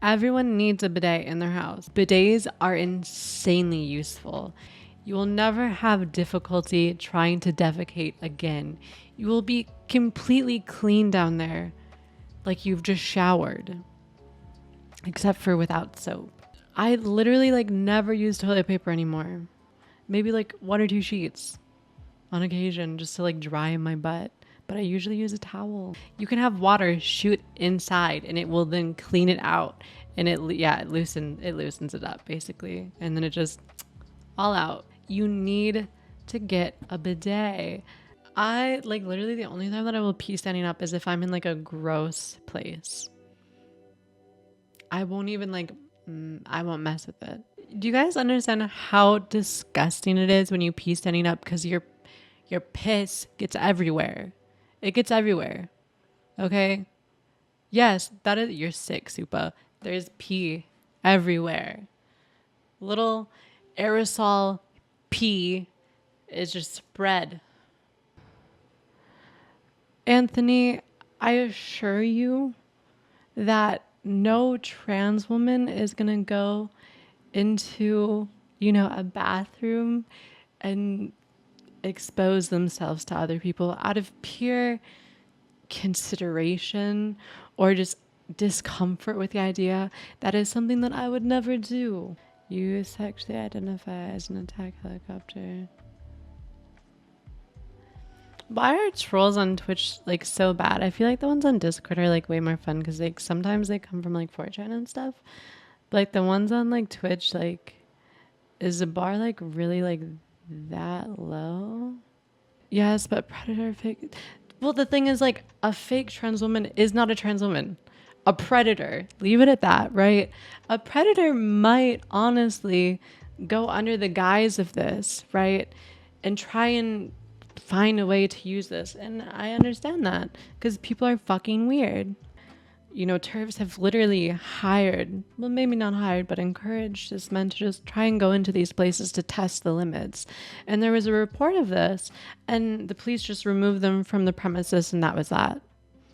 Everyone needs a bidet in their house. Bidets are insanely useful. You will never have difficulty trying to defecate again. You will be completely clean down there, like you've just showered, except for without soap. I literally like never use toilet paper anymore. Maybe like 1 or 2 sheets on occasion just to like dry my butt. But I usually use a towel. You can have water shoot inside and it will then clean it out. And it loosens it up basically. And then it just all out. You need to get a bidet. I like literally the only time that I will pee standing up is if I'm in like a gross place. I won't even I won't mess with it. Do you guys understand how disgusting it is when you pee standing up? Because your piss gets everywhere. It gets everywhere. Okay? Yes, that is, you're sick, Supa. There's pee everywhere. Little aerosol pee is just spread. Anthony, I assure you that no trans woman is going to go into, a bathroom and expose themselves to other people out of pure consideration or just discomfort with the idea. That is something that I would never do. You sexually identify as an attack helicopter. Why are trolls on Twitch like so bad? I feel like the ones on Discord are like way more fun because like sometimes they come from like 4chan and stuff. But like the ones on like Twitch, like is the bar like really like that low? Yes, but predator fake. Well, the thing is like a fake trans woman is not a trans woman. A predator, leave it at that, right? A predator might honestly go under the guise of this, right? And try and find a way to use this. And I understand that because people are fucking weird. TERFs have literally hired, well, maybe not hired, but encouraged this men to just try and go into these places to test the limits. And there was a report of this, and the police just removed them from the premises, and that was that.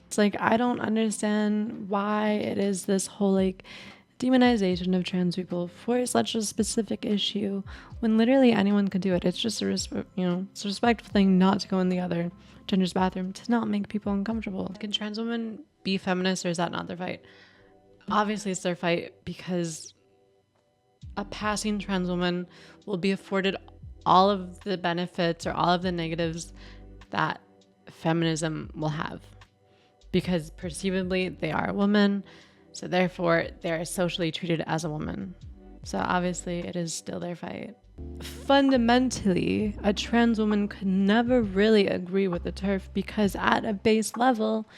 It's like, I don't understand why it is this whole like demonization of trans people for such a specific issue when literally anyone could do it. It's just it's a respectful thing not to go in the other gender's bathroom to not make people uncomfortable. Can trans women be feminist, or is that not their fight? Obviously it's their fight because a passing trans woman will be afforded all of the benefits or all of the negatives that feminism will have, because perceivably they are a woman, so therefore they're socially treated as a woman. So obviously it is still their fight. Fundamentally, a trans woman could never really agree with the TERF because at a base level,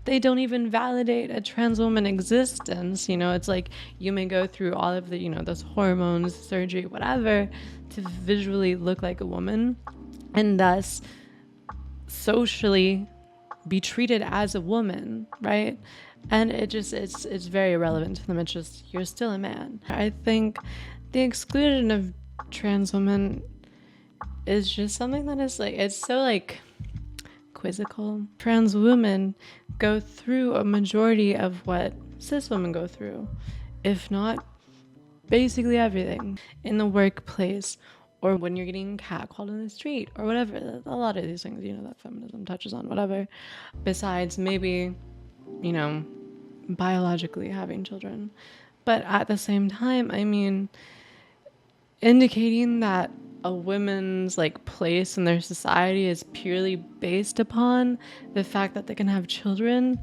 they don't even validate a trans woman existence. It's like you may go through all of the, those hormones, surgery, whatever, to visually look like a woman and thus socially be treated as a woman, right? And it's very irrelevant to them. It's just, you're still a man. I think the exclusion of trans women is just something that is like, it's so like quizzical. Trans women go through a majority of what cis women go through, if not basically everything, in the workplace or when you're getting catcalled in the street or whatever. A lot of these things, that feminism touches on, whatever, besides maybe, biologically having children. But at the same time, I mean, indicating that a woman's like place in their society is purely based upon the fact that they can have children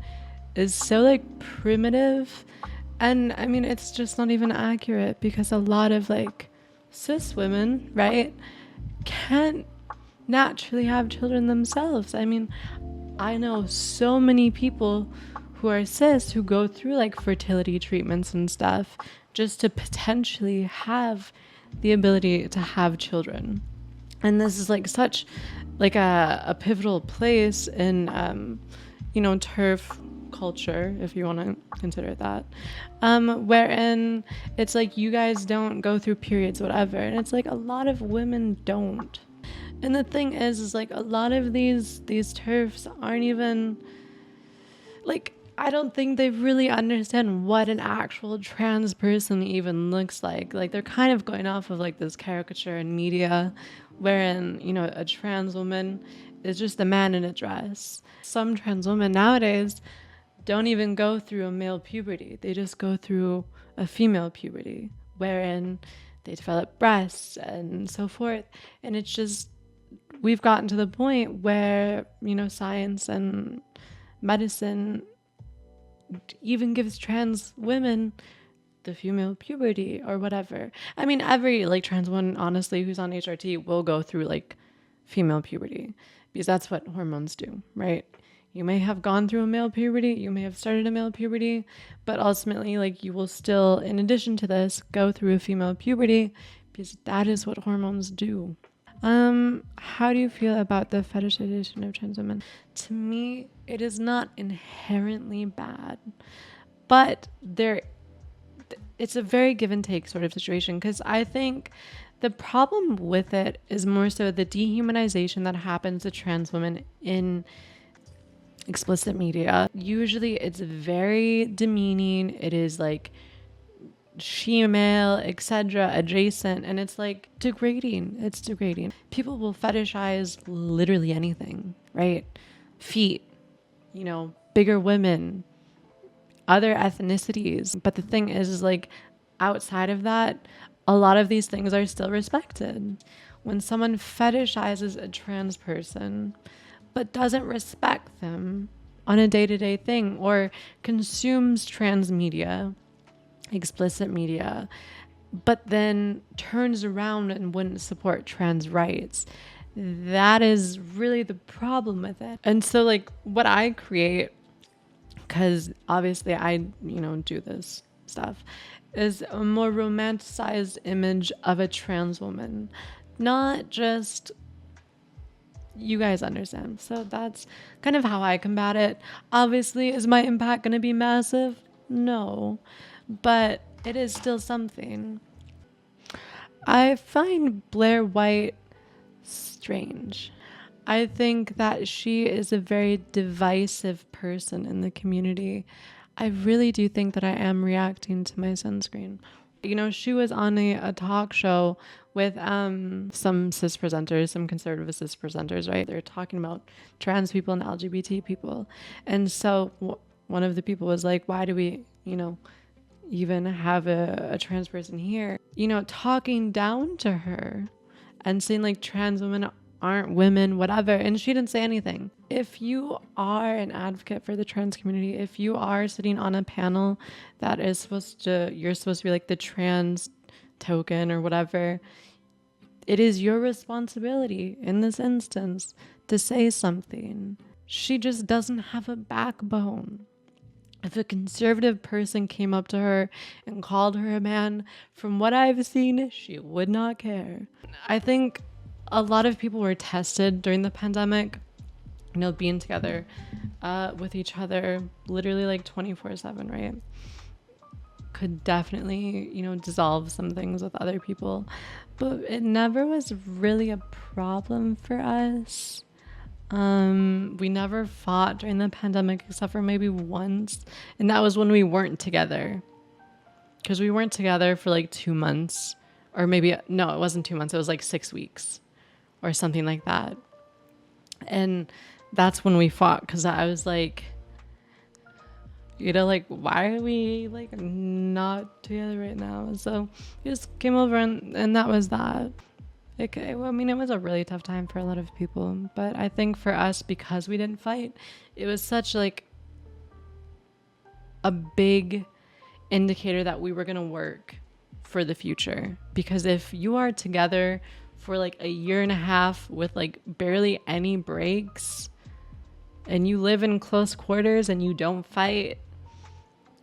is so like primitive. And I mean, it's just not even accurate because a lot of like cis women, right, can't naturally have children themselves. I mean, I know so many people who are cis who go through like fertility treatments and stuff just to potentially have the ability to have children. And this is like such like a pivotal place in TERF culture, if you want to consider it that, wherein it's like you guys don't go through periods, whatever, and it's like a lot of women don't. And the thing is like a lot of these TERFs aren't even like, I don't think they really understand what an actual trans person even looks like. Like, they're kind of going off of like this caricature in media wherein, you know, a trans woman is just a man in a dress. Some trans women nowadays don't even go through a male puberty. They just go through a female puberty wherein they develop breasts and so forth. And it's just, we've gotten to the point where, you know, science and medicine even gives trans women the female puberty or whatever. I mean, every like trans woman, honestly, who's on HRT will go through like female puberty because that's what hormones do, right? You may have gone through a male puberty, you may have started a male puberty, but ultimately, like, you will still, in addition to this, go through a female puberty because that is what hormones do. How do you feel about the fetishization of trans women? To me, it is not inherently bad, but it's a very give and take sort of situation, because I think the problem with it is more so the dehumanization that happens to trans women in explicit media. Usually it's very demeaning. It is like she-male, etc., adjacent, and it's like degrading. It's degrading. People will fetishize literally anything, right? Feet, you know, bigger women, other ethnicities. But the thing is like, outside of that, a lot of these things are still respected. When someone fetishizes a trans person but doesn't respect them on a day-to-day thing, or consumes trans media, explicit media, but then turns around and wouldn't support trans rights, that is really the problem with it. And so like what I create, because obviously I, you know, do this stuff, is a more romanticized image of a trans woman, not just, you guys understand. So that's kind of how I combat it. Obviously, is my impact going to be massive? No, but it is still something. I find Blair White strange. I think that she is a very divisive person in the community. I really do think that I am reacting to my sunscreen. You know, she was on a talk show with some cis presenters, some conservative cis presenters, right? They're talking about trans people and LGBT people. And so one of the people was like, why do we, you know, even have a trans person here? You know, talking down to her and saying like trans women aren't women, whatever. And she didn't say anything. If you are an advocate for the trans community, if you are sitting on a panel that is you're supposed to be like the trans token or whatever, it is your responsibility in this instance to say something. She just doesn't have a backbone. If a conservative person came up to her and called her a man, from what I've seen, she would not care. I think a lot of people were tested during the pandemic, you know, being together with each other literally like 24/7, right? Could definitely, you know, dissolve some things with other people, but it never was really a problem for us. We never fought during the pandemic except for maybe once, and that was when we weren't together, because we weren't together for like 2 months, or maybe, no, it wasn't 2 months, it was like 6 weeks or something like that. And that's when we fought, because I was like, you know, like, why are we like not together right now? So we just came over, and that was that. Okay, well, I mean, it was a really tough time for a lot of people, but I think for us, because we didn't fight, it was such like a big indicator that we were going to work for the future. Because if you are together for like a year and a half with like barely any breaks, and you live in close quarters and you don't fight,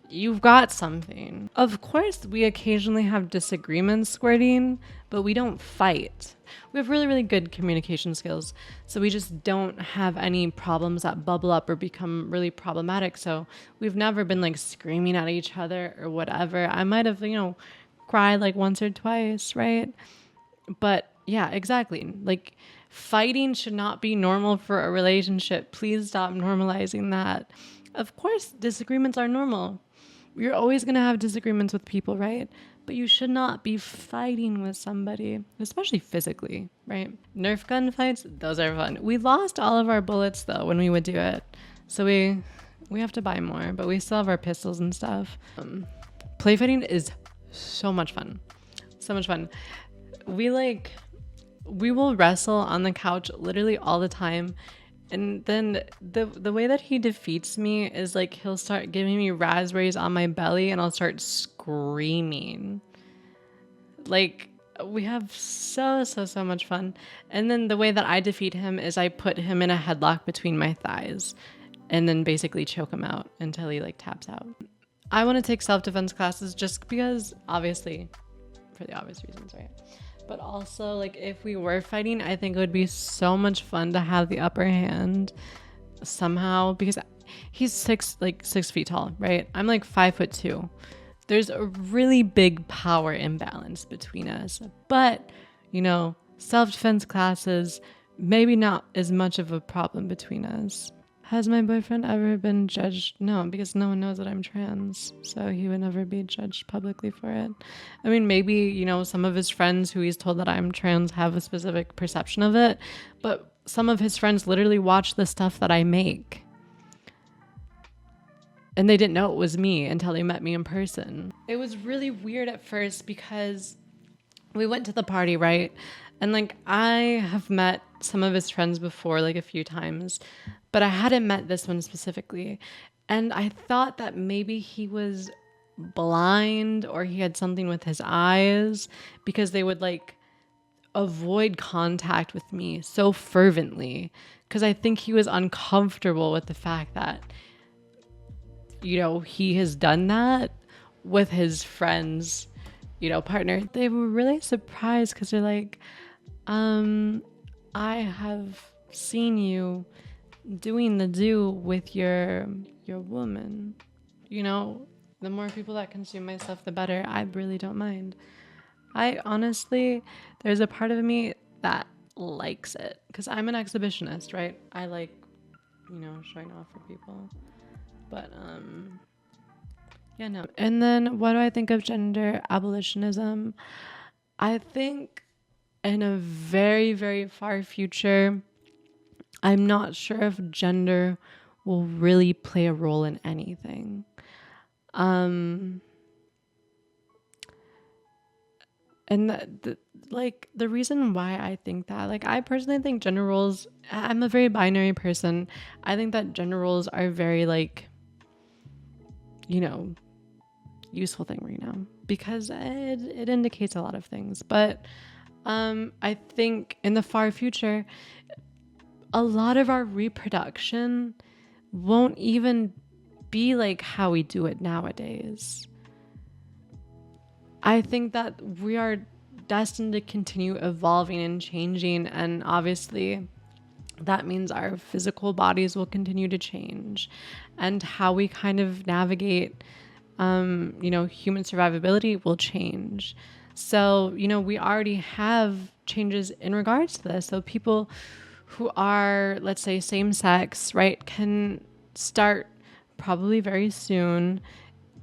you've got something. Of course, we occasionally have disagreements, squirting, but we don't fight. We have really, really good communication skills, so we just don't have any problems that bubble up or become really problematic. So we've never been like screaming at each other or whatever. I might have, you know, cried like once or twice, right? But yeah, exactly. Like, fighting should not be normal for a relationship. Please stop normalizing that. Of course, disagreements are normal. You're always going to have disagreements with people, right? But you should not be fighting with somebody, especially physically, right? Nerf gun fights, those are fun. We lost all of our bullets though when we would do it. So we have to buy more, but we still have our pistols and stuff. Play fighting is so much fun. So much fun. We will wrestle on the couch literally all the time. And then the way that he defeats me is like he'll start giving me raspberries on my belly and I'll start screaming. Like we have so much fun. And then the way that I defeat him is I put him in a headlock between my thighs and then basically choke him out until he like taps out. I want to take self-defense classes just because, obviously, for the obvious reasons, right? But also, like, if we were fighting, I think it would be so much fun to have the upper hand somehow, because he's 6 feet tall, right? I'm like 5'2". There's a really big power imbalance between us. But, self-defense classes, maybe not as much of a problem between us. Has my boyfriend ever been judged? No, because no one knows that I'm trans, so he would never be judged publicly for it. I mean, maybe, some of his friends who he's told that I'm trans have a specific perception of it, but some of his friends literally watch the stuff that I make. And they didn't know it was me until they met me in person. It was really weird at first because we went to the party, right? And like I have met some of his friends before, like a few times, but I hadn't met this one specifically. And I thought that maybe he was blind or he had something with his eyes because they would like avoid contact with me so fervently. Because I think he was uncomfortable with the fact that, he has done that with his friends, partner. They were really surprised because they're like, I have seen you doing the do with your woman. The more people that consume my stuff, the better. I really don't mind. I honestly, there's a part of me that likes it because I'm an exhibitionist, right? I like, showing off for people. But, yeah, no. And then what do I think of gender abolitionism? I think in a very, very far future, I'm not sure if gender will really play a role in anything. And the reason why I think that, like, I personally think gender roles, I'm a very binary person. I think that gender roles are very, like, useful thing right now because it indicates a lot of things. But I think in the far future, a lot of our reproduction won't even be like how we do it nowadays. I think that we are destined to continue evolving and changing, and obviously that means our physical bodies will continue to change and how we kind of navigate human survivability will change. So, we already have changes in regards to this. So people who are, let's say, same sex, right, can start probably very soon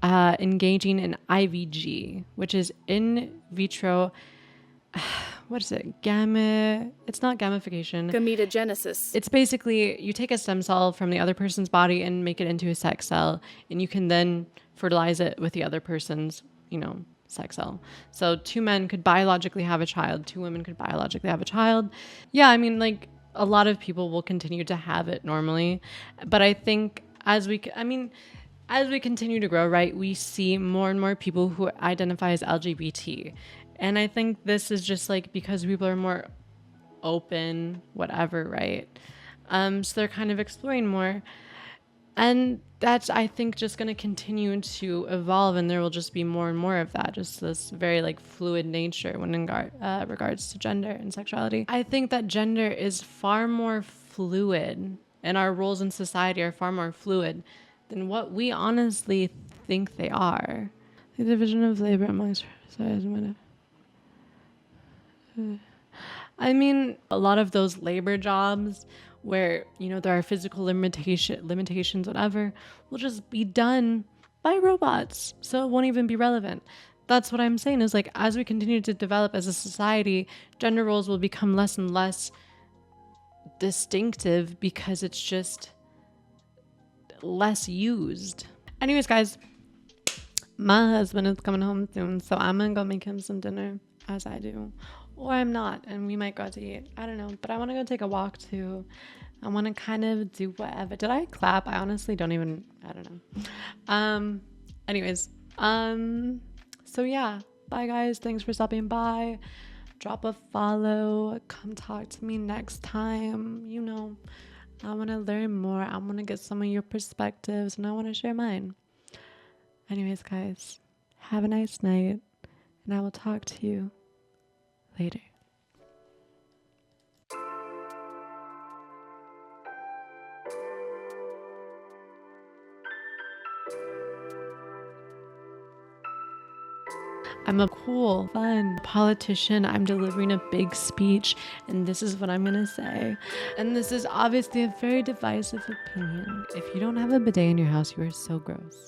engaging in IVG, which is in vitro. What is it? It's not gamification. Gametogenesis. It's basically you take a stem cell from the other person's body and make it into a sex cell, and you can then fertilize it with the other person's, sex cell. So 2 men could biologically have a child, 2 women could biologically have a child. Yeah, I mean, like a lot of people will continue to have it normally, but I think as we continue to grow, right, we see more and more people who identify as LGBT. And I think this is just like because people are more open, whatever, right? So they're kind of exploring more. And that's, I think, just going to continue to evolve, and there will just be more and more of that, just this very like fluid nature when in regards to gender and sexuality. I think that gender is far more fluid, and our roles in society are far more fluid than what we honestly think they are. The division of labor amongst society. I mean, a lot of those labor jobs where, you know, there are physical limitations, whatever, will just be done by robots. So it won't even be relevant. That's what I'm saying is like, as we continue to develop as a society, gender roles will become less and less distinctive because it's just less used. Anyways, guys, my husband is coming home soon, so I'm gonna go make him some dinner, as I do. Or I'm not, and we might go out to eat. I don't know, but I want to go take a walk too. I want to kind of do whatever. Did I clap? I honestly don't even, I don't know. Anyways, so yeah, bye guys. Thanks for stopping by. Drop a follow. Come talk to me next time. You know, I want to learn more. I want to get some of your perspectives, and I want to share mine. Anyways, guys, have a nice night, and I will talk to you later. I'm a cool, fun politician. I'm delivering a big speech, and this is what I'm gonna say. And this is obviously a very divisive opinion. If you don't have a bidet in your house, you are so gross.